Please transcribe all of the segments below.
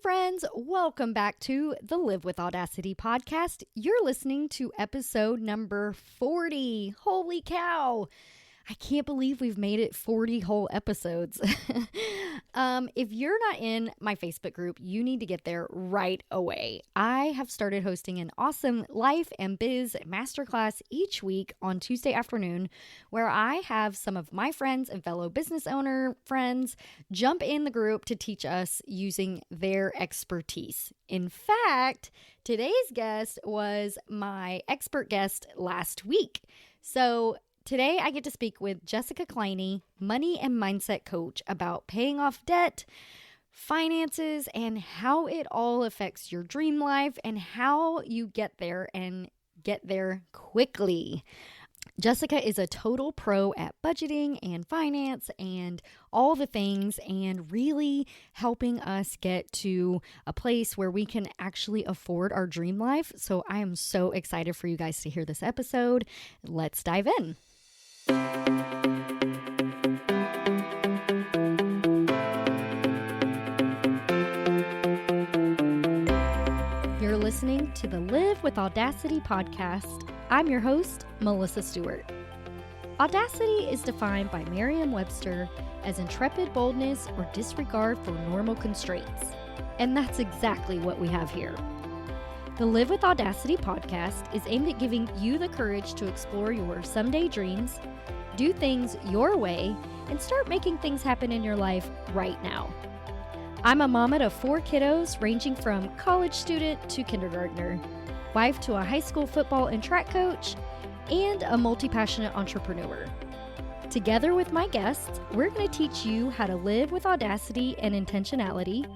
friends, welcome back to the Live with Audacity podcast. You're listening to episode number 40. Holy cow! I can't believe we've made it 40 whole episodes. If you're not in my Facebook group, you need to get there right away. I have started hosting an awesome life and biz masterclass each week on Tuesday afternoon, where I have some of my friends and fellow business owner friends jump in the group to teach us using their expertise. In fact, today's guest was my expert guest last week. So today, I get to speak with Jessica Kleine, money and mindset coach, about paying off debt, finances, and how it all affects your dream life and how you get there and get there quickly. Jessica is a total pro at budgeting and finance and all the things, and really helping us get to a place where we can actually afford our dream life. So I am so excited for you guys to hear this episode. Let's dive in. You're listening to the Live with Audacity podcast. I'm your host, Melissa Stewart. Audacity is defined by Merriam-Webster as intrepid boldness or disregard for normal constraints. And that's exactly what we have here. The Live with Audacity podcast is aimed at giving you the courage to explore your someday dreams, do things your way, and start making things happen in your life right now. I'm a mama to 4 kiddos ranging from college student to kindergartner, wife to a high school football and track coach, and a multi-passionate entrepreneur. Together with my guests, we're going to teach you how to live with audacity and intentionality,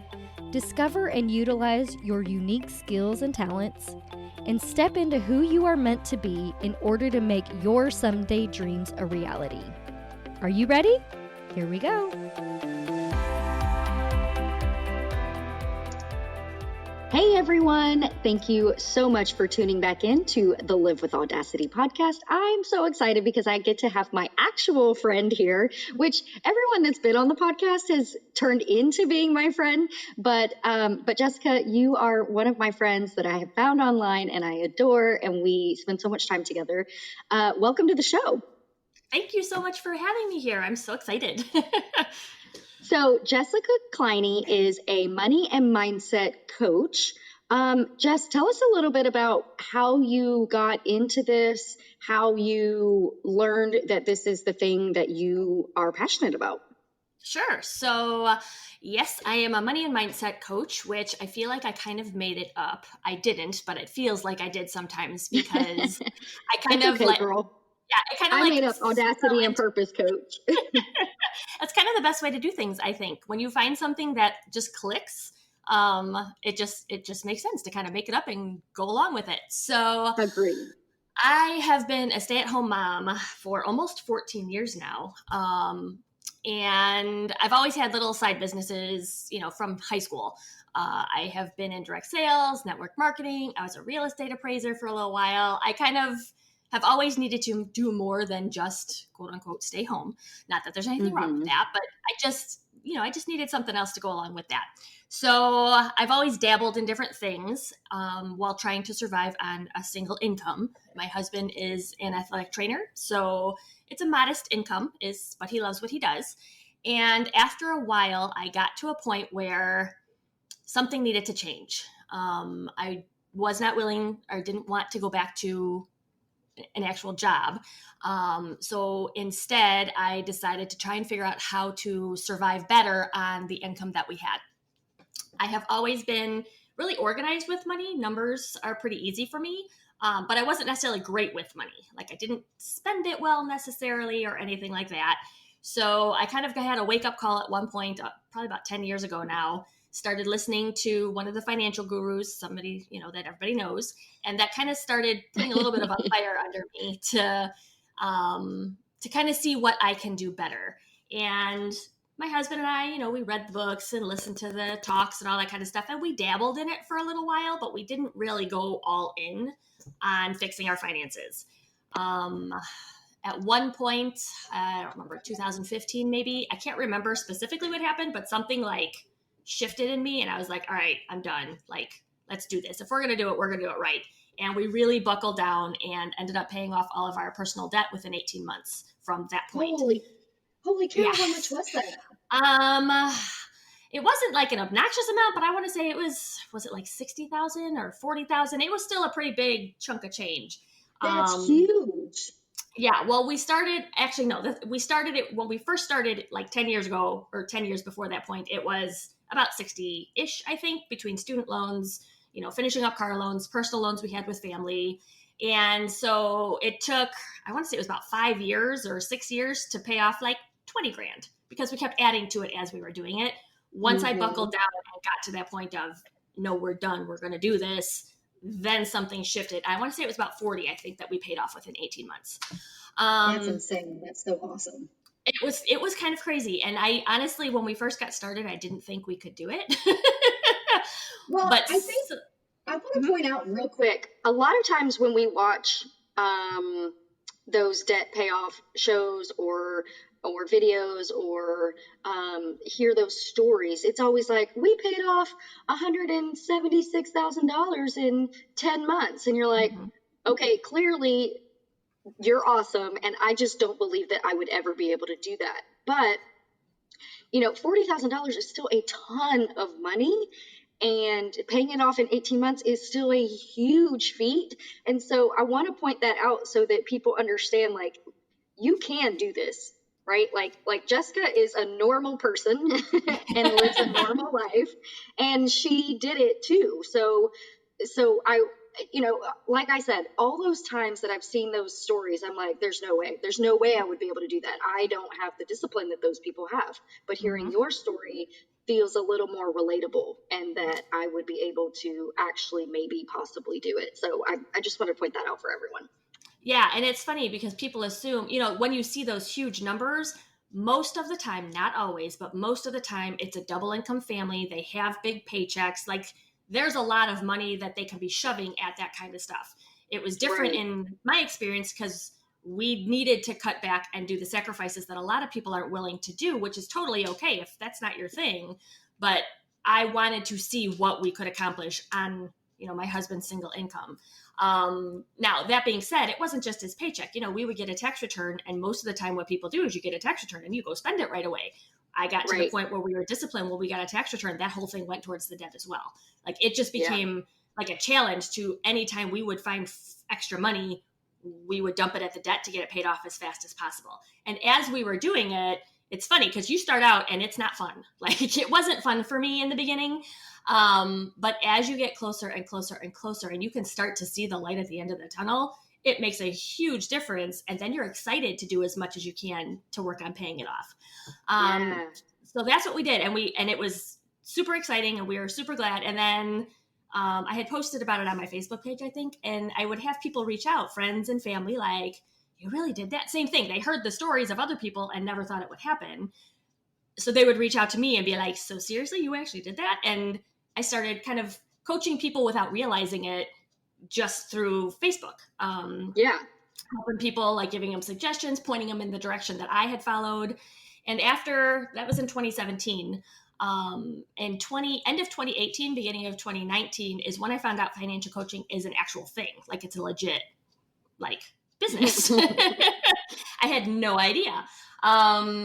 discover and utilize your unique skills and talents, and step into who you are meant to be in order to make your someday dreams a reality. Are you ready? Here we go. Hey everyone, thank you so much for tuning back in to the Live with Audacity podcast. I'm so excited because I get to have my actual friend here, which everyone that's been on the podcast has turned into being my friend. But Jessica, you are one of my friends that I have found online and I adore, and we spend so much time together. Welcome to the show. Thank you so much for having me here. I'm so excited. So Jessica Kleine is a money and mindset coach. Jess, tell us a little bit about how you got into this, how you learned that this is the thing that you are passionate about. Sure. So yes, I am a money and mindset coach, which I feel like I kind of made it up. I didn't, but it feels like I did sometimes because I kind of okay, girl. Yeah, I made up Audacity and Purpose Coach. That's kind of the best way to do things, I think. When you find something that just clicks, it just makes sense to kind of make it up and go along with it. So Agreed. I have been a stay-at-home mom for almost 14 years now. And I've always had little side businesses, from high school. I have been in direct sales, network marketing. I was a real estate appraiser for a little while. I kind of have always needed to do more than just quote unquote stay home. Not that there's anything wrong with that, but I just needed something else to go along with that. So I've always dabbled in different things while trying to survive on a single income. My husband is an athletic trainer, so it's a modest income, but he loves what he does. And after a while, I got to a point where something needed to change. I was not willing or didn't want to go back to an actual job. So instead, I decided to try and figure out how to survive better on the income that we had. I have always been really organized with money. Numbers are pretty easy for me, but I wasn't necessarily great with money. Like I didn't spend it well necessarily or anything like that. So I kind of had a wake-up call at one point, probably about 10 years ago now. Started listening to one of the financial gurus, somebody, that everybody knows. And that kind of started putting a little bit of a fire under me to kind of see what I can do better. And my husband and I, we read the books and listened to the talks and all that kind of stuff. And we dabbled in it for a little while, but we didn't really go all in on fixing our finances. At one point, I don't remember, 2015 maybe, I can't remember specifically what happened, but something like shifted in me, and I was like, all right, I'm done. Like, let's do this. If we're going to do it, we're going to do it right. And we really buckled down and ended up paying off all of our personal debt within 18 months from that point. Holy cow, Yes. how much was that? It wasn't like an obnoxious amount, but I want to say it was it like 60,000 or 40,000? It was still a pretty big chunk of change. That's huge. Yeah, well, we started it when we first started like 10 years ago, or 10 years before that point. It was about 60-ish, I think, between student loans, finishing up car loans, personal loans we had with family. And so it took, I want to say it was about 5 years or 6 years to pay off like 20 grand, because we kept adding to it as we were doing it. Once I buckled down and got to that point of, no, we're done, we're going to do this, then something shifted. I want to say it was about 40, I think, that we paid off within 18 months. That's insane. That's so awesome. It was kind of crazy. And I honestly, when we first got started, I didn't think we could do it. Well, but I think I want to point out real quick, a lot of times when we watch those debt payoff shows or videos or hear those stories, it's always like, we paid off $176,000 in 10 months. And you're like, okay, clearly you're awesome. And I just don't believe that I would ever be able to do that. But, $40,000 is still a ton of money. And paying it off in 18 months is still a huge feat. And so I want to point that out so that people understand, like, you can do this, right? Like Jessica is a normal person and lives a normal life, and she did it too. So I, like I said, all those times that I've seen those stories, I'm like, there's no way I would be able to do that. I don't have the discipline that those people have. But hearing your story feels a little more relatable, and that I would be able to actually maybe possibly do it. So I just want to point that out for everyone. Yeah, and it's funny because people assume, when you see those huge numbers, most of the time, not always, but most of the time, it's a double income family. They have big paychecks. Like, there's a lot of money that they can be shoving at that kind of stuff. It was different in my experience because we needed to cut back and do the sacrifices that a lot of people aren't willing to do, which is totally okay if that's not your thing. But I wanted to see what we could accomplish on, my husband's single income. Now, that being said, it wasn't just his paycheck. We would get a tax return, and most of the time what people do is you get a tax return and you go spend it right away. I got to the point where we were disciplined. When we got a tax return, that whole thing went towards the debt as well. Like, it just became like a challenge to anytime we would find extra money, we would dump it at the debt to get it paid off as fast as possible. And as we were doing it, it's funny because you start out and it's not fun. Like, it wasn't fun for me in the beginning. But as you get closer and closer and closer, and you can start to see the light at the end of the tunnel, it makes a huge difference. And then you're excited to do as much as you can to work on paying it off. So that's what we did. And it was super exciting, and we were super glad. And then I had posted about it on my Facebook page, I think, and I would have people reach out, friends and family, like, you really did that? Same thing. They heard the stories of other people and never thought it would happen. So they would reach out to me and be like, so seriously, you actually did that? And I started kind of coaching people without realizing it just through Facebook. Helping people, like giving them suggestions, pointing them in the direction that I had followed. And after, that was in 2017, end of 2018, beginning of 2019 is when I found out financial coaching is an actual thing. Like, it's a legit, like, business. I had no idea.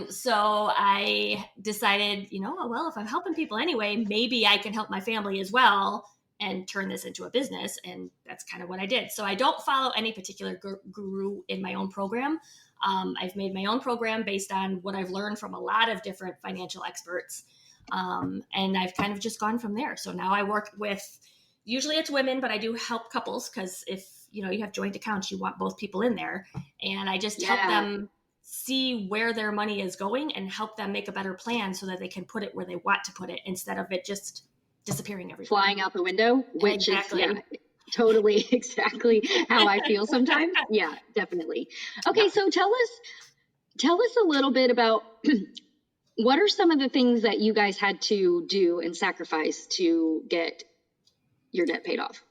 So I decided, well, if I'm helping people anyway, maybe I can help my family as well and turn this into a business. And that's kind of what I did. So I don't follow any particular guru in my own program. I've made my own program based on what I've learned from a lot of different financial experts. And I've kind of just gone from there. So now I work with, usually it's women, but I do help couples because if, you have joint accounts, you want both people in there. And I just help them see where their money is going and help them make a better plan so that they can put it where they want to put it instead of it just disappearing everywhere. Flying out the window, which is totally exactly how I feel sometimes. Yeah, definitely. Okay, so tell us a little bit about what are some of the things that you guys had to do and sacrifice to get your debt paid off?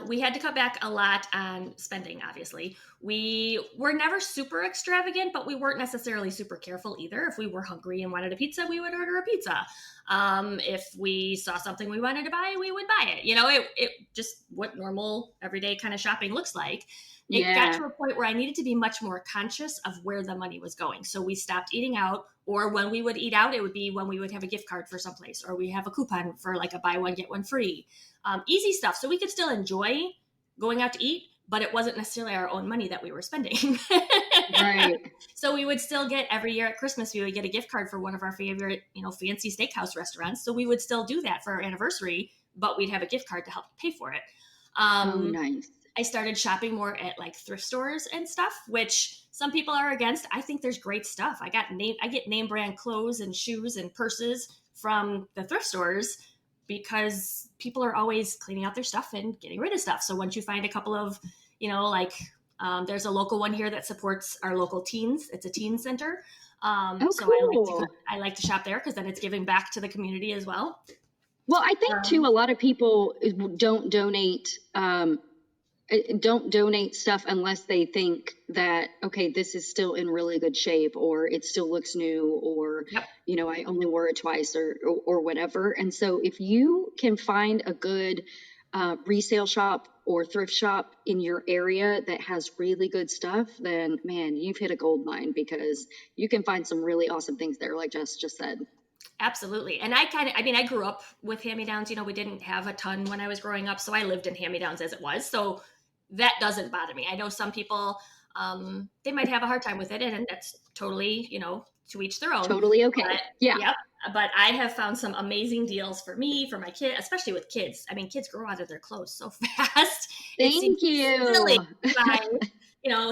We had to cut back a lot on spending, obviously. We were never super extravagant, but we weren't necessarily super careful either. If we were hungry and wanted a pizza, we would order a pizza. If we saw something we wanted to buy, we would buy it. It just what normal everyday kind of shopping looks like. It got Yeah. to a point where I needed to be much more conscious of where the money was going. So we stopped eating out, or when we would eat out, it would be when we would have a gift card for someplace, or we have a coupon for like a buy one, get one free. Easy stuff. So we could still enjoy going out to eat, but it wasn't necessarily our own money that we were spending. Right. So we would still get every year at Christmas, we would get a gift card for one of our favorite, fancy steakhouse restaurants. So we would still do that for our anniversary, but we'd have a gift card to help pay for it. Oh, nice. I started shopping more at like thrift stores and stuff, which some people are against. I think there's great stuff. I get name brand clothes and shoes and purses from the thrift stores because people are always cleaning out their stuff and getting rid of stuff. So once you find a couple of, there's a local one here that supports our local teens. It's a teen center. So cool. I like to shop there because then it's giving back to the community as well. Well, I think too, a lot of people don't donate stuff unless they think that, okay, this is still in really good shape, or it still looks new, or, Yep. I only wore it twice or whatever. And so if you can find a good resale shop or thrift shop in your area that has really good stuff, then man, you've hit a gold mine, because you can find some really awesome things there, like Jess just said. Absolutely. And I grew up with hand-me-downs. We didn't have a ton when I was growing up, so I lived in hand-me-downs as it was. So that doesn't bother me. I know some people, they might have a hard time with it, and that's totally, to each their own. Totally okay. But, yeah. Yep. But I have found some amazing deals for me, for my kid, especially with kids. I mean, kids grow out of their clothes so fast. Thank you. Silly to buy,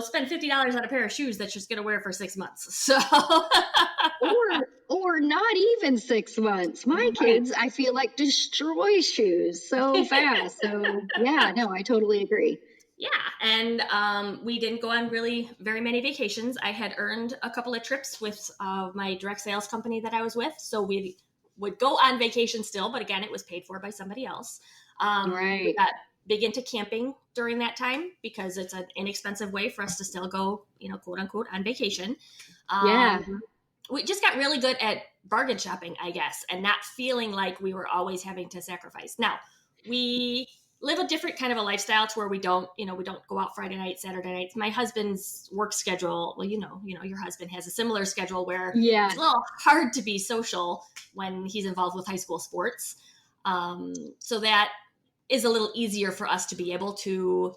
spend $50 on a pair of shoes that you're just going to wear for 6 months. So, or not even 6 months. My kids, I feel like, destroy shoes so fast. So yeah, no, I totally agree. Yeah, and we didn't go on really very many vacations. I had earned a couple of trips with my direct sales company that I was with, so we would go on vacation still, but again, it was paid for by somebody else. Right. We got big into camping during that time because it's an inexpensive way for us to still go, quote unquote, on vacation. Yeah. We just got really good at bargain shopping, I guess, and not feeling like we were always having to sacrifice. Now, we live a different kind of a lifestyle to where we don't go out Friday night, Saturday nights. My husband's work schedule, well, your husband has a similar schedule where it's a little hard to be social when he's involved with high school sports. So that is a little easier for us to be able to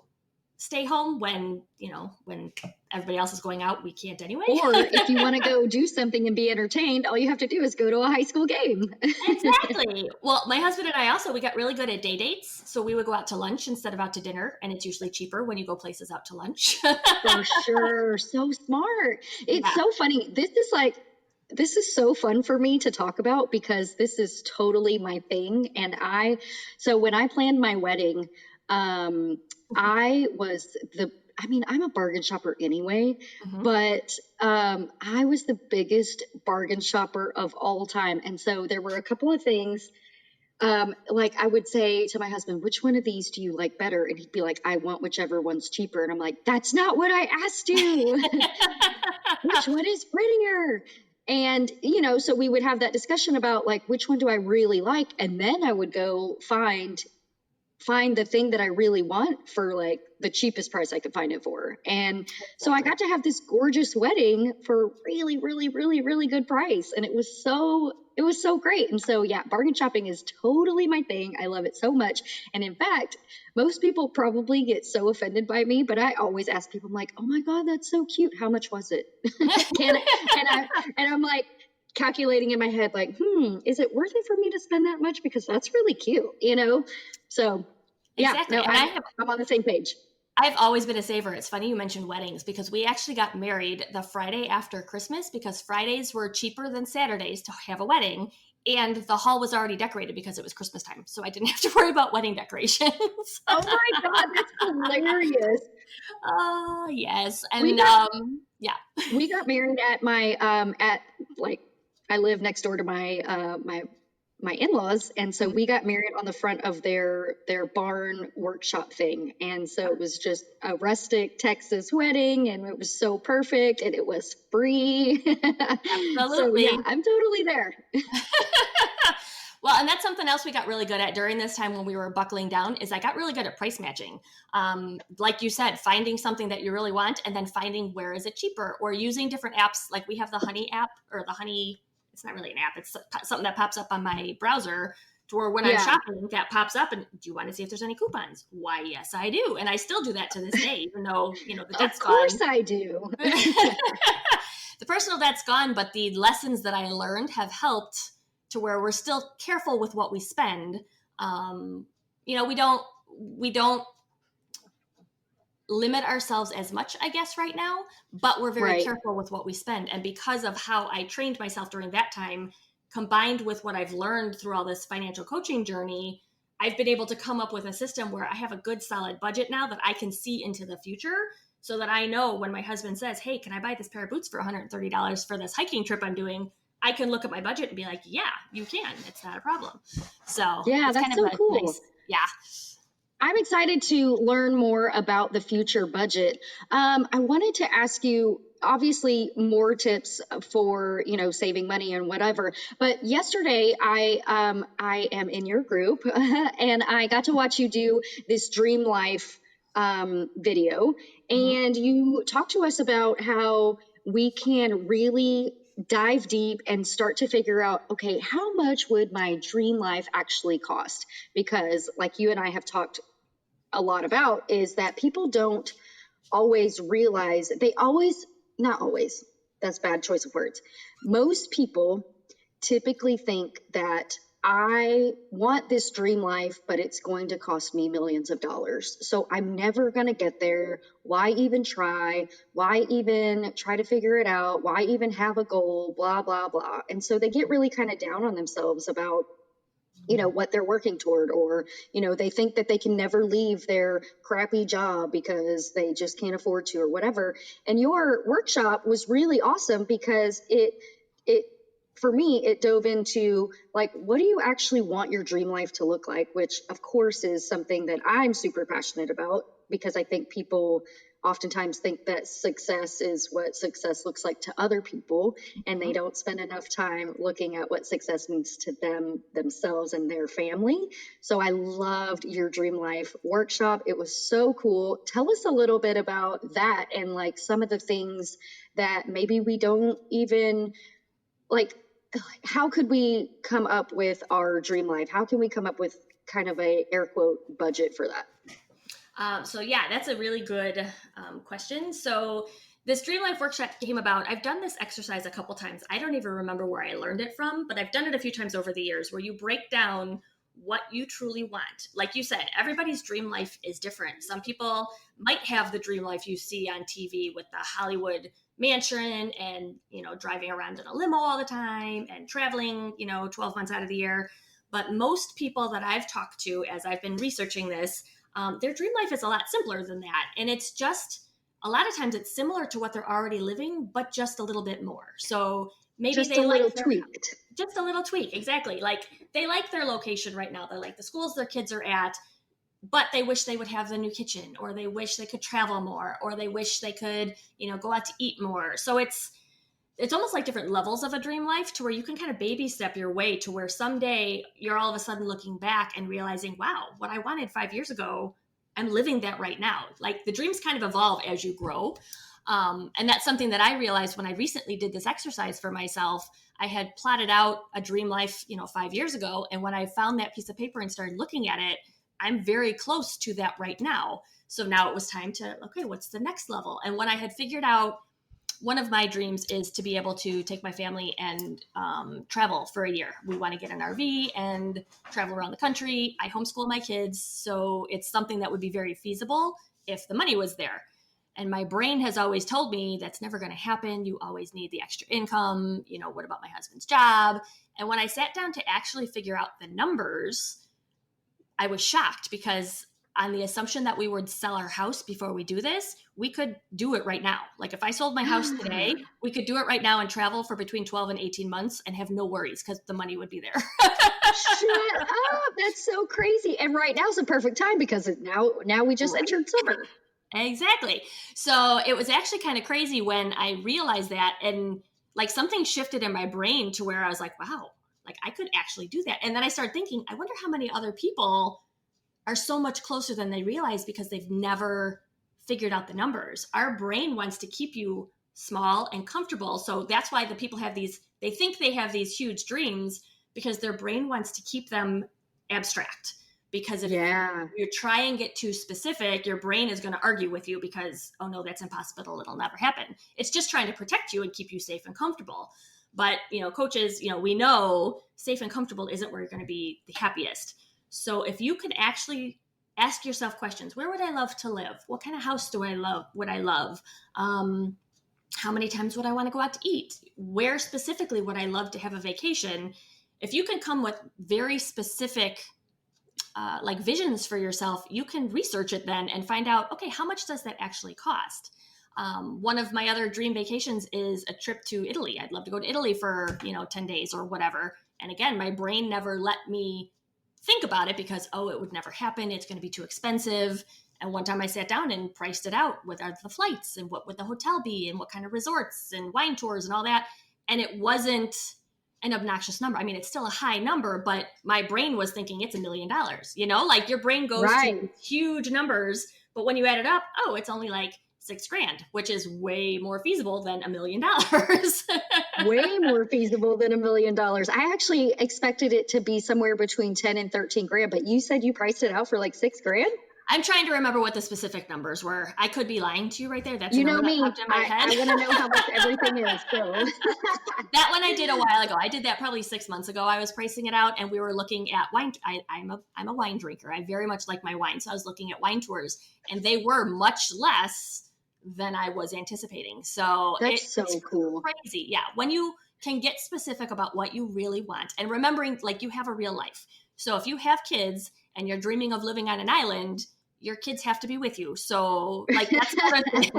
stay home when everybody else is going out. We can't anyway. Or if you want to go do something and be entertained, all you have to do is go to a high school game. Exactly. Well, my husband and I we got really good at day dates. So we would go out to lunch instead of out to dinner. And it's usually cheaper when you go places out to lunch. For sure. So smart. It's so funny. This is so fun for me to talk about, because this is totally my thing. And so when I planned my wedding, I'm a bargain shopper anyway, but I was the biggest bargain shopper of all time. And so there were a couple of things, like I would say to my husband, which one of these do you like better? And he'd be like, I want whichever one's cheaper. And I'm like, that's not what I asked you. Which one is prettier? And, so we would have that discussion about like, which one do I really like? And then I would go find the thing that I really want for like the cheapest price I could find it for. And so I got to have this gorgeous wedding for really, really, really, really good price. And it was so great. And so, yeah, bargain shopping is totally my thing. I love it so much. And in fact, most people probably get so offended by me, but I always ask people, I'm like, oh my God, that's so cute. How much was it? and I'm like, calculating in my head, like, is it worth it for me to spend that much? Because that's really cute, So yeah, exactly. no, I'm on the same page. I've always been a saver. It's funny you mentioned weddings, because we actually got married the Friday after Christmas, because Fridays were cheaper than Saturdays to have a wedding. And the hall was already decorated because it was Christmas time. So I didn't have to worry about wedding decorations. Oh my God, that's hilarious. Oh, yes. And yeah. We got married at my, I live next door to my my in-laws, and so we got married on the front of their barn workshop thing, and so it was just a rustic Texas wedding, and it was so perfect, and it was free. So yeah, Absolutely. I'm totally there. Well, and that's something else we got really good at during this time when we were buckling down is I got really good at price matching. Like you said, finding something that you really want and then finding where is it cheaper, or using different apps. Like we have the Honey app, or the Honey, it's not really an app. It's something that pops up on my browser to where when I'm Yeah. shopping, that pops up and do you want to see if there's any coupons? Why, yes, I do. And I still do that to this day, even though, the Of debt's course gone. I do. The personal debt's gone, but the lessons that I learned have helped to where we're still careful with what we spend. We don't limit ourselves as much, I guess, right now, but we're very Right. careful with what we spend. And because of how I trained myself during that time, combined with what I've learned through all this financial coaching journey, I've been able to come up with a system where I have a good solid budget now that I can see into the future, so that I know when my husband says, hey, can I buy this pair of boots for $130 for this hiking trip I'm doing? I can look at my budget and be like, yeah, you can. It's not a problem. So Yeah, it's kind that's of so a cool. nice, yeah. I'm excited to learn more about the future budget. I wanted to ask you, obviously, more tips for saving money and whatever. But yesterday, I am in your group, and I got to watch you do this Dream Life video, Mhm. and you talked to us about how we can really dive deep and start to figure out, okay, how much would my dream life actually cost? Because like you and I have talked a lot about, is that people don't always realize, they always, not always, that's a bad choice of words. Most people typically think that I want this dream life, but it's going to cost me millions of dollars. So I'm never going to get there. Why even try? Why even try to figure it out? Why even have a goal? Blah, blah, blah. And so they get really kind of down on themselves about what they're working toward, or they think that they can never leave their crappy job because they just can't afford to, or whatever. And your workshop was really awesome because it for me, it dove into, like, what do you actually want your dream life to look like, which of course is something that I'm super passionate about, because I think people oftentimes think that success is what success looks like to other people, and they don't spend enough time looking at what success means to them, themselves, and their family. So I loved your Dream Life workshop. It was so cool. Tell us a little bit about that, and like some of the things that maybe we don't even like. How could we come up with our dream life? How can we come up with kind of a air quote budget for that? So yeah, that's a really good question. So this Dream Life workshop came about. I've done this exercise a couple times. I don't even remember where I learned it from, but I've done it a few times over the years, where you break down what you truly want. Like you said, everybody's dream life is different. Some people might have the dream life you see on TV with the Hollywood mansion and, driving around in a limo all the time and traveling, 12 months out of the year. But most people that I've talked to as I've been researching this, their dream life is a lot simpler than that. And it's just, a lot of times it's similar to what they're already living, but just a little bit more. So maybe Just they a like little their, tweaked. just a little tweak. Exactly. Like they like their location right now. They like the schools their kids are at, but they wish they would have the new kitchen, or they wish they could travel more, or they wish they could, go out to eat more. So it's almost like different levels of a dream life, to where you can kind of baby step your way to where someday you're all of a sudden looking back and realizing, wow, what I wanted 5 years ago, I'm living that right now. Like the dreams kind of evolve as you grow. And that's something that I realized when I recently did this exercise for myself. I had plotted out a dream life, 5 years ago. And when I found that piece of paper and started looking at it, I'm very close to that right now. So now it was time to, okay, what's the next level? And when I had figured out, one of my dreams is to be able to take my family and travel for a year. We want to get an RV and travel around the country. I homeschool my kids, so it's something that would be very feasible if the money was there. And my brain has always told me that's never going to happen. You always need the extra income. What about my husband's job? And when I sat down to actually figure out the numbers, I was shocked, because on the assumption that we would sell our house before we do this, we could do it right now. Like if I sold my house today, we could do it right now and travel for between 12 and 18 months and have no worries because the money would be there. Shut up. That's so crazy. And right now is the perfect time because now we just entered summer. Exactly. So it was actually kind of crazy when I realized that, and like something shifted in my brain to where I was like, wow, like I could actually do that. And then I started thinking, I wonder how many other people are so much closer than they realize because they've never figured out the numbers. Our brain wants to keep you small and comfortable. So that's why the people have these, they think they have these huge dreams because their brain wants to keep them abstract. Because if you try and get too specific, your brain is going to argue with you because, oh no, that's impossible. It'll never happen. It's just trying to protect you and keep you safe and comfortable. But, coaches, we know safe and comfortable isn't where you're going to be the happiest. So if you could actually ask yourself questions, where would I love to live? What kind of house would I love? How many times would I want to go out to eat? Where specifically would I love to have a vacation? If you can come with very specific like visions for yourself, you can research it then and find out, okay, how much does that actually cost? One of my other dream vacations is a trip to Italy. I'd love to go to Italy for, 10 days or whatever. And again, my brain never let me think about it because, it would never happen. It's going to be too expensive. And one time I sat down and priced it out. What are the flights and what would the hotel be and what kind of resorts and wine tours and all that. And it wasn't an obnoxious number. I mean, it's still a high number, but my brain was thinking it's $1 million, like your brain goes to huge numbers, but when you add it up, it's only like $6,000, which is way more feasible than $1 million. Way more feasible than $1 million. I actually expected it to be somewhere between 10 and 13 grand, but you said you priced it out for like $6,000. I'm trying to remember what the specific numbers were. I could be lying to you right there. That's me. That popped in my head. I want to know how much everything is. So. That one I did a while ago. I did that probably 6 months ago. I was pricing it out, and we were looking at wine. I'm a wine drinker. I very much like my wine, so I was looking at wine tours, and they were much less than I was anticipating. So that's so cool. Crazy, yeah. When you can get specific about what you really want, and remembering like you have a real life. So if you have kids and you're dreaming of living on an island, your kids have to be with you. So like that's another thing.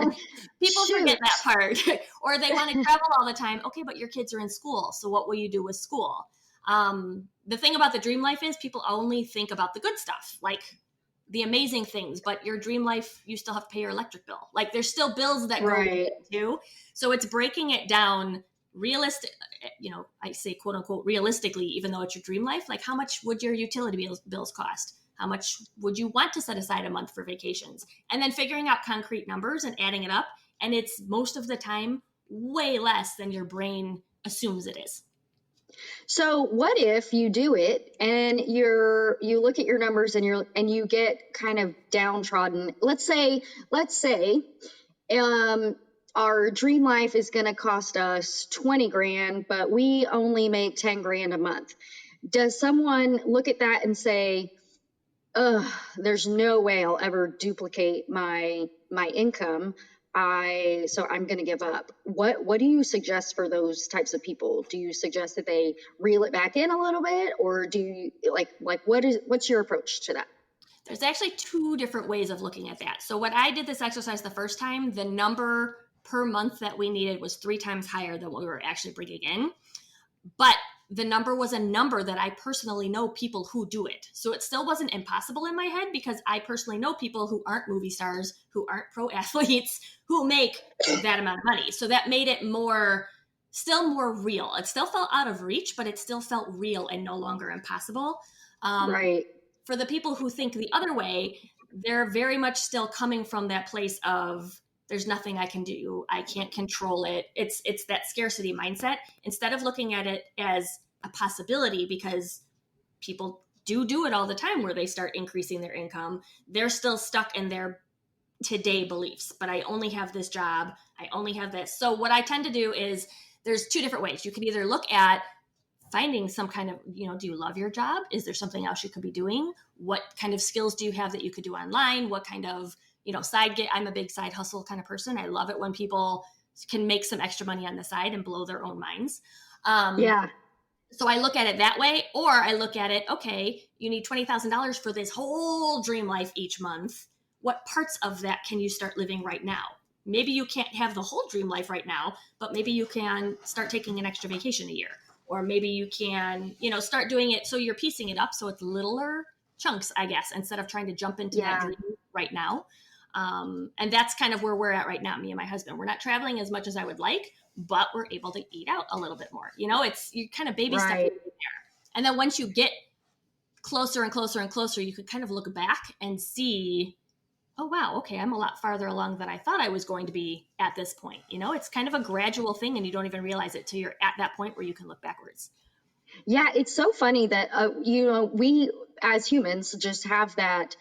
People forget that part. Or they want to travel all the time. Okay, but your kids are in school. So what will you do with school? The thing about the dream life is people only think about the good stuff, like the amazing things, but your dream life, you still have to pay your electric bill. Like there's still bills that go into. So it's breaking it down realistic, I say quote unquote realistically, even though it's your dream life, like how much would your utility bills cost? How much would you want to set aside a month for vacations? And then figuring out concrete numbers and adding it up. And it's most of the time way less than your brain assumes it is. So what if you do it and you look at your numbers and you get kind of downtrodden? Let's say our dream life is going to cost us 20 grand, but we only make 10 grand a month. Does someone look at that and say, there's no way I'll ever duplicate my income. So I'm going to give up. What do you suggest for those types of people? Do you suggest that they reel it back in a little bit, or do you what's your approach to that? There's actually two different ways of looking at that. So when I did this exercise the first time, the number per month that we needed was 3 times higher than what we were actually bringing in. But the number was a number that I personally know people who do it. So it still wasn't impossible in my head because I personally know people who aren't movie stars, who aren't pro athletes, who make that amount of money. So that made it still more real. It still felt out of reach, but it still felt real and no longer impossible. Right. For the people who think the other way, they're very much still coming from that place of there's nothing I can do. I can't control it. It's that scarcity mindset instead of looking at it as a possibility, because people do it all the time where they start increasing their income. They're still stuck in their today beliefs, but I only have this job. I only have this. So what I tend to do is there's 2 different ways. You can either look at finding some kind of, do you love your job? Is there something else you could be doing? What kind of skills do you have that you could do online? What kind of side gig? I'm a big side hustle kind of person. I love it when people can make some extra money on the side and blow their own minds. Yeah. So I look at it that way, or I look at it, okay, you need $20,000 for this whole dream life each month. What parts of that can you start living right now? Maybe you can't have the whole dream life right now, but maybe you can start taking an extra vacation a year. Or maybe you can, start doing it so you're piecing it up so it's littler chunks, I guess, instead of trying to jump into that dream right now. And that's kind of where we're at right now, me and my husband. We're not traveling as much as I would like, but we're able to eat out a little bit more. You kind of baby step in there. And then once you get closer and closer and closer, you could kind of look back and see, oh, wow, okay, I'm a lot farther along than I thought I was going to be at this point. It's kind of a gradual thing, and you don't even realize it till you're at that point where you can look backwards. Yeah, it's so funny that, we as humans just have that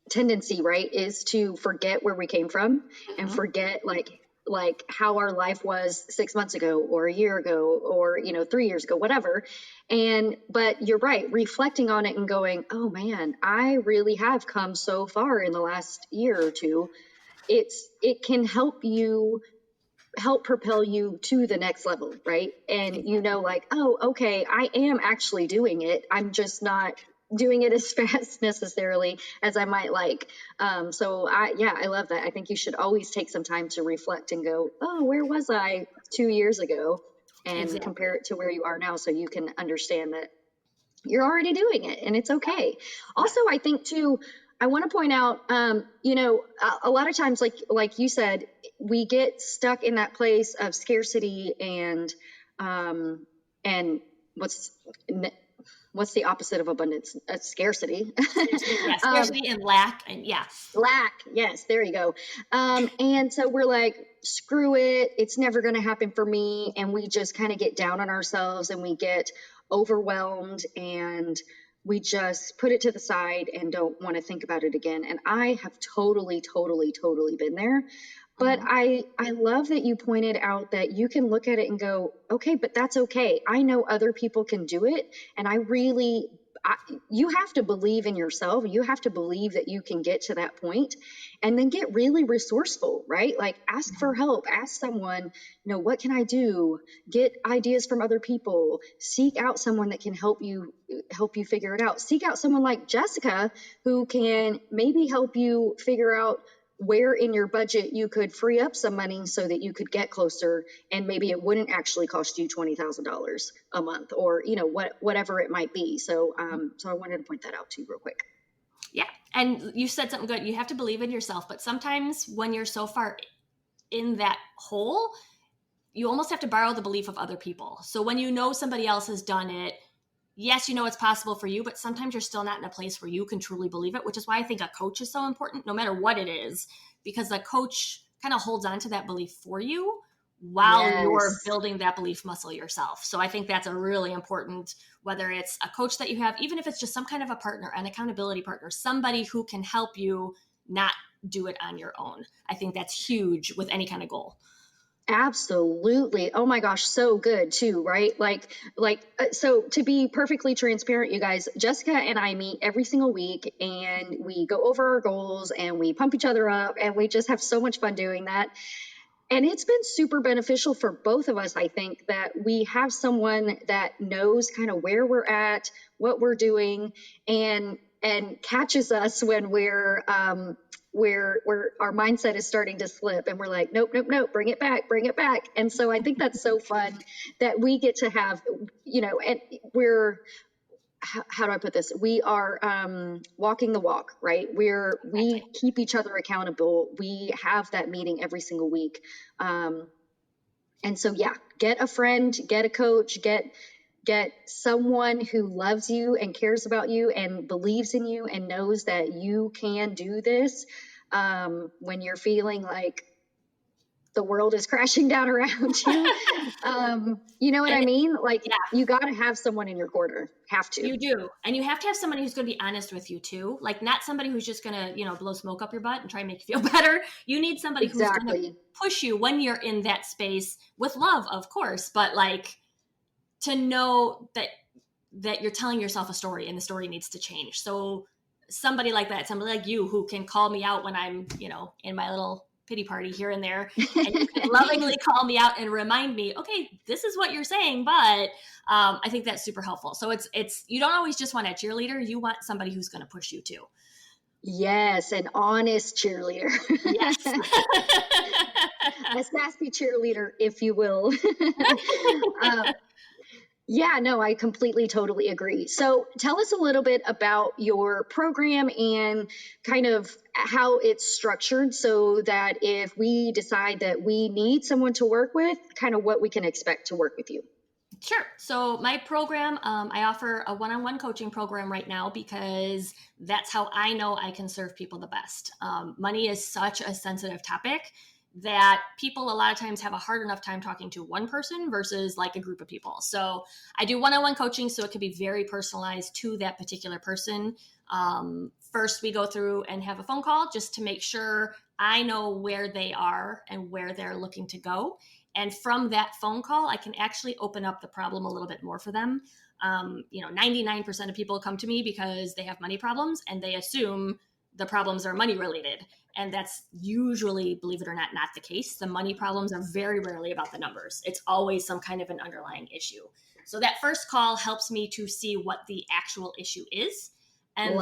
tendency, right, is to forget where we came from and forget like how our life was 6 months ago or a year ago or 3 years ago, whatever. But you're right, reflecting on it and going, oh man, I really have come so far in the last year or two. It can help propel you to the next level, right? And like, oh, okay, I am actually doing it. I'm just not doing it as fast necessarily as I might like. So I love that. I think you should always take some time to reflect and go, oh, where was I 2 years ago? And compare it to where you are now, so you can understand that you're already doing it and it's okay. Also, I think too, I want to point out, a lot of times, like you said, we get stuck in that place of scarcity and what's the opposite of abundance? Scarcity. Yeah, scarcity and lack, and lack. Yes, there you go. And so we're like, screw it, it's never going to happen for me, and we just kind of get down on ourselves and we get overwhelmed and we just put it to the side and don't want to think about it again. And I have totally been there. But I love that you pointed out that you can look at it and go, okay, but that's okay. I know other people can do it. And you have to believe in yourself. You have to believe that you can get to that point, and then get really resourceful, right? Like, ask for help, ask someone, what can I do? Get ideas from other people, seek out someone that can help you figure it out. Seek out someone like Jessica, who can maybe help you figure out where in your budget you could free up some money so that you could get closer, and maybe it wouldn't actually cost you $20,000 a month, or whatever it might be. So I wanted to point that out to you real quick. Yeah, and you said something good. You have to believe in yourself, but sometimes when you're so far in that hole, you almost have to borrow the belief of other people. So when somebody else has done it, yes, it's possible for you, but sometimes you're still not in a place where you can truly believe it, which is why I think a coach is so important, no matter what it is, because the coach kind of holds on to that belief for you while you're building that belief muscle yourself. So I think that's a really important, whether it's a coach that you have, even if it's just some kind of a partner, an accountability partner, somebody who can help you not do it on your own. I think that's huge with any kind of goal. Absolutely. Oh my gosh, so good too, right? So to be perfectly transparent, you guys, Jessica and I meet every single week and we go over our goals and we pump each other up, and we just have so much fun doing that. And it's been super beneficial for both of us, I think, that we have someone that knows kind of where we're at, what we're doing, and catches us when we're where our mindset is starting to slip, and we're like, nope, bring it back. And so I think that's so fun that we get to have, and we're, how do I put this? We are walking the walk, right? We keep each other accountable. We have that meeting every single week. And so, get a friend, get a coach, get someone who loves you and cares about you and believes in you and knows that you can do this when you're feeling like the world is crashing down around you. You know what I mean? Like, you got to have someone in your corner. Have to. You do. And you have to have somebody who's going to be honest with you too. Like, not somebody who's just going to, blow smoke up your butt and try and make you feel better. You need somebody who's going to push you when you're in that space, with love, of course, but like, to know that you're telling yourself a story and the story needs to change. So somebody like that, somebody like you who can call me out when I'm, in my little pity party here and there, and you can lovingly call me out and remind me, okay, this is what you're saying, but I think that's super helpful. So it's you don't always just want a cheerleader, you want somebody who's going to push you too. Yes, an honest cheerleader. Yes. A sassy cheerleader, if you will. Yeah, no, I completely, totally agree. So tell us a little bit about your program and kind of how it's structured so that if we decide that we need someone to work with, kind of what we can expect to work with you. Sure. So my program, I offer a one-on-one coaching program right now because that's how I know I can serve people the best. Money is such a sensitive topic that people a lot of times have a hard enough time talking to one person versus like a group of people. So I do one-on-one coaching so it can be very personalized to that particular person. First, we go through and have a phone call just to make sure I know where they are and where they're looking to go. And from that phone call, I can actually open up the problem a little bit more for them. 99% of people come to me because they have money problems and they assume the problems are money related. And that's usually, believe it or not the case. The money problems are very rarely about the numbers. It's always some kind of an underlying issue. So that first call helps me to see what the actual issue is. And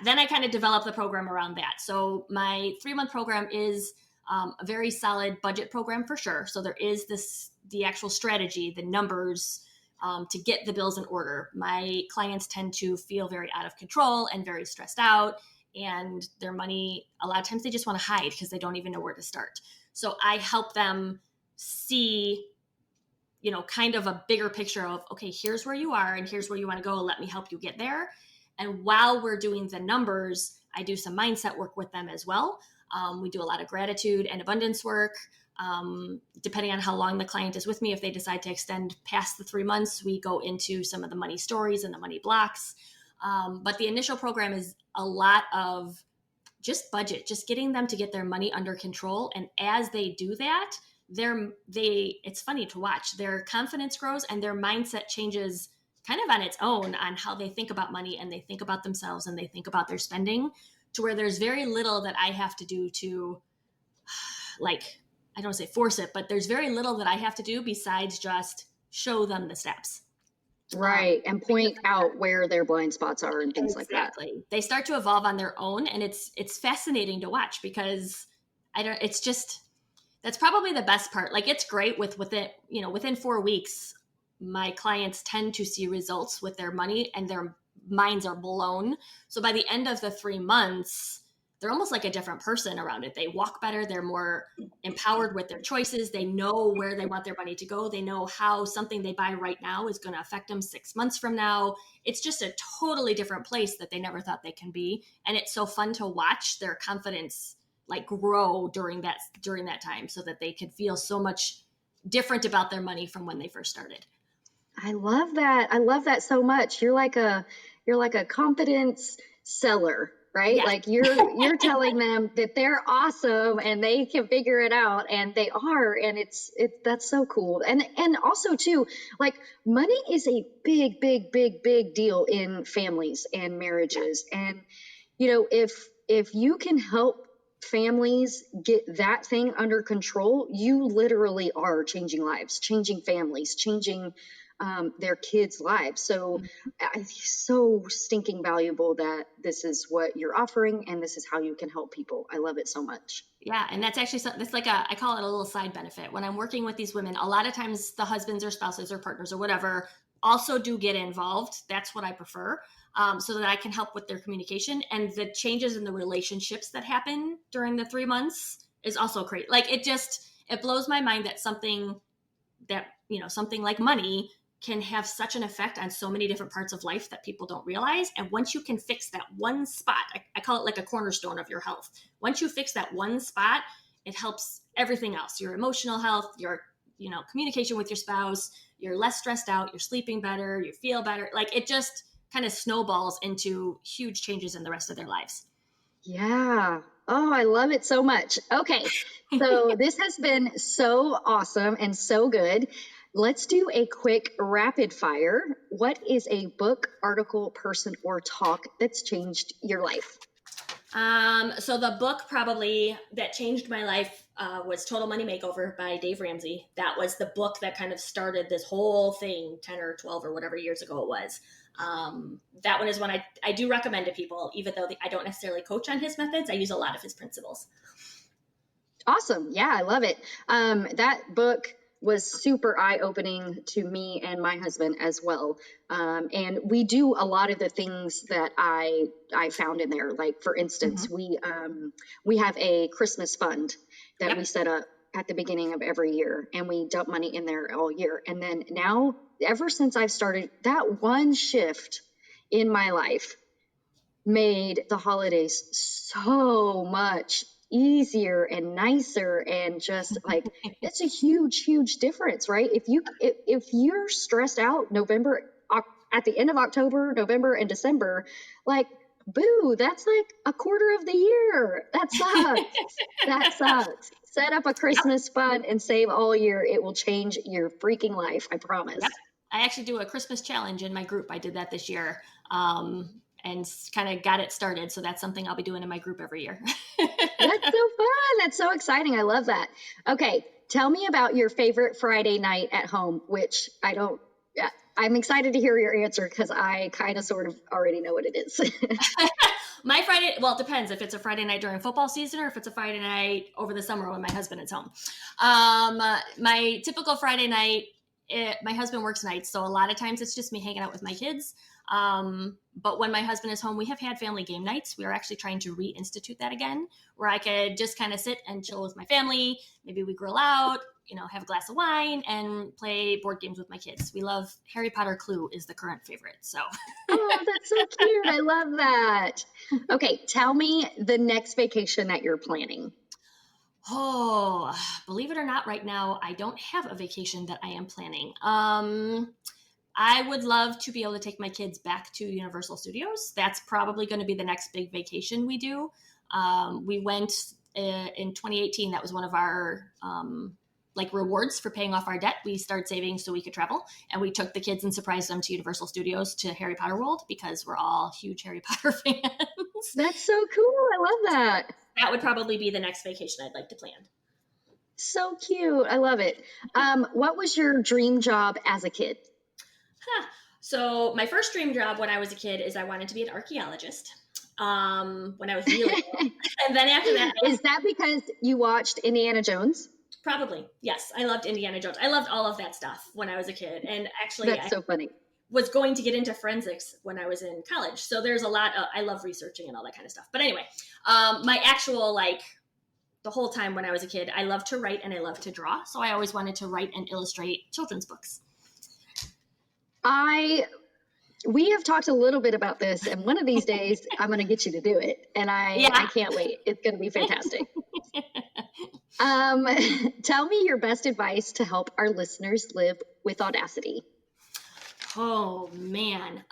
then I kind of develop the program around that. So my 3-month program is a very solid budget program for sure. So there is the actual strategy, the numbers to get the bills in order. My clients tend to feel very out of control and very stressed out, and their money, a lot of times they just want to hide because they don't even know where to start. So I help them see, kind of a bigger picture of, okay, here's where you are and here's where you want to go. Let me help you get there. And while we're doing the numbers, I do some mindset work with them as well. We do a lot of gratitude and abundance work. Depending on how long the client is with me, if they decide to extend past the 3 months, we go into some of the money stories and the money blocks. But the initial program is a lot of just budget, just getting them to get their money under control. And as they do that, it's funny to watch. Their confidence grows and their mindset changes kind of on its own on how they think about money and they think about themselves and they think about their spending, to where there's very little that I have to do to, like, I don't say force it, but there's very little that I have to do besides just show them the steps. Right. And point out where their blind spots are and things like that. Exactly. They start to evolve on their own. And it's fascinating to watch because that's probably the best part. Like, it's great within 4 weeks, my clients tend to see results with their money and their minds are blown. So by the end of the 3 months, they're almost like a different person around it. They walk better. They're more empowered with their choices. They know where they want their money to go. They know how something they buy right now is going to affect them 6 months from now. It's just a totally different place that they never thought they can be. And it's so fun to watch their confidence like grow during that time so that they could feel so much different about their money from when they first started. I love that. I love that so much. You're like a confidence seller, right? Yes. Like you're telling them that they're awesome and they can figure it out, and they are, and that's so cool. And also too, like, money is a big deal in families and marriages. And if you can help families get that thing under control, you literally are changing lives, changing families, changing their kids' lives. So it's so stinking valuable that this is what you're offering and this is how you can help people. I love it so much. Yeah. And that's actually that's like I call it a little side benefit. When I'm working with these women, a lot of times the husbands or spouses or partners or whatever also do get involved. That's what I prefer. So that I can help with their communication, and the changes in the relationships that happen during the 3 months is also great. Like, it blows my mind that something like money can have such an effect on so many different parts of life that people don't realize. And once you can fix that one spot, I call it like a cornerstone of your health. Once you fix that one spot, it helps everything else, your emotional health, your, communication with your spouse, you're less stressed out, you're sleeping better, you feel better. Like, it just kind of snowballs into huge changes in the rest of their lives. Yeah. Oh, I love it so much. Okay. So this has been so awesome and so good. Let's do a quick rapid fire. What is a book, article, person, or talk that's changed your life? So the book probably that changed my life was Total Money Makeover by Dave Ramsey. That was the book that kind of started this whole thing 10 or 12 or whatever years ago it was. That one is one I do recommend to people, even though I don't necessarily coach on his methods. I use a lot of his principles. Awesome. Yeah, I love it. That book was super eye-opening to me and my husband as well. And we do a lot of the things that I found in there. Like, for instance, we have a Christmas fund that we set up at the beginning of every year, and we dump money in there all year. And then now, ever since I've started, that one shift in my life made the holidays so much easier and nicer, and just like, it's a huge difference, right? If you're stressed out at the end of October, November, and December, like, boo, that's like a quarter of the year. That sucks. That sucks. Set up a Christmas fund and save all year. It will change your freaking life, I promise. Yep. I actually do a Christmas challenge in my group. I did that this year. And kind of got it started. So that's something I'll be doing in my group every year. That's so fun. That's so exciting. I love that. Okay. Tell me about your favorite Friday night at home, which I'm excited to hear your answer, because I kind of sort of already know what it is. My Friday, well, it depends if it's a Friday night during football season or if it's a Friday night over the summer when my husband is home. My typical Friday night, my husband works nights, so a lot of times it's just me hanging out with my kids. But when my husband is home, we have had family game nights. We are actually trying to reinstitute that again, where I could just kind of sit and chill with my family. Maybe we grill out, have a glass of wine and play board games with my kids. We love Harry Potter. Clue is the current favorite. So. Oh, that's so cute. I love that. Okay. Tell me the next vacation that you're planning. Oh, believe it or not, right now, I don't have a vacation that I am planning. I would love to be able to take my kids back to Universal Studios. That's probably going to be the next big vacation we do. We went in 2018. That was one of our rewards for paying off our debt. We started saving so we could travel, and we took the kids and surprised them to Universal Studios, to Harry Potter World, because we're all huge Harry Potter fans. That's so cool. I love that. That would probably be the next vacation I'd like to plan. So cute. I love it. What was your dream job as a kid? So my first dream job when I was a kid is I wanted to be an archaeologist. When I was really young. And then after that, is that because you watched Indiana Jones? Probably, yes. I loved Indiana Jones. I loved all of that stuff when I was a kid, and actually, that's so funny. Was going to get into forensics when I was in college. So there's a lot of, I love researching and all that kind of stuff. But anyway, my actual, the whole time when I was a kid, I loved to write and I loved to draw. So I always wanted to write and illustrate children's books. We have talked a little bit about this, and one of these days I'm going to get you to do it. And I can't wait. It's going to be fantastic. Tell me your best advice to help our listeners live with Audacity. Oh man.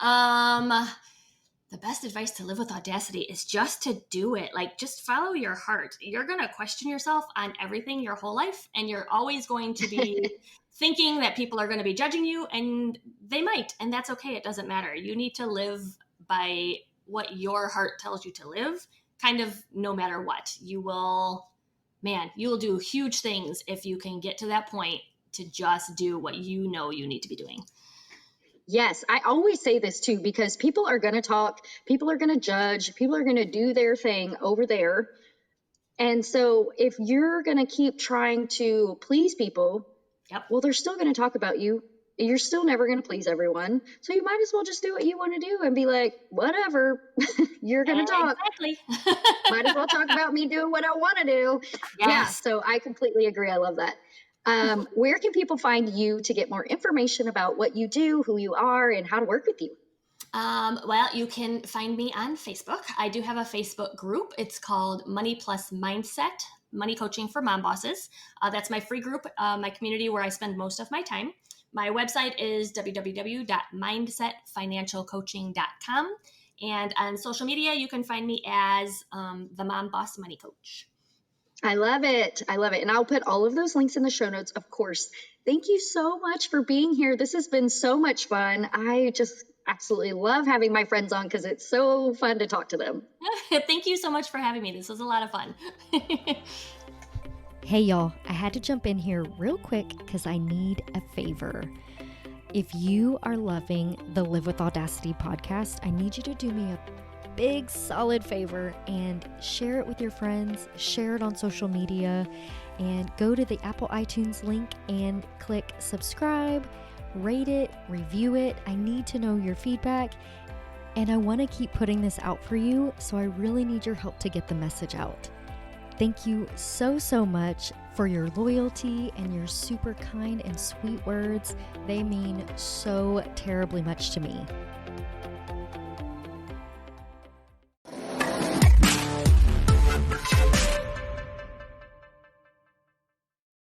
The best advice to live with Audacity is just to do it. Just follow your heart. You're going to question yourself on everything your whole life, and you're always going to be thinking that people are going to be judging you, and they might, and that's okay. It doesn't matter. You need to live by what your heart tells you to live, kind of no matter what. You will do huge things if you can get to that point to just do what you know you need to be doing. Yes, I always say this too, because people are going to talk, people are going to judge, people are going to do their thing over there. And so if you're going to keep trying to please people, well, they're still going to talk about you. You're still never going to please everyone. So you might as well just do what you want to do and be like, whatever, you're going to talk. Exactly. Might as well talk about me doing what I want to do. Yes. Yeah, so I completely agree. I love that. Where can people find you to get more information about what you do, who you are, and how to work with you? Well, you can find me on Facebook. I do have a Facebook group. It's called Money Plus Mindset, Money Coaching for Mom Bosses. That's my free group, my community where I spend most of my time. My website is www.mindsetfinancialcoaching.com. And on social media, you can find me as the Mom Boss Money Coach. I love it. I love it. And I'll put all of those links in the show notes, of course. Thank you so much for being here. This has been so much fun. I just absolutely love having my friends on because it's so fun to talk to them. Thank you so much for having me. This was a lot of fun. Hey y'all, I had to jump in here real quick because I need a favor. If you are loving the Live with Audacity podcast, I need you to do me a big solid favor and share it with your friends, share it on social media, and go to the Apple iTunes link and click subscribe, rate it, review it. I need to know your feedback, and I want to keep putting this out for you, so I really need your help to get the message out. Thank you so, so much for your loyalty and your super kind and sweet words. They mean so terribly much to me.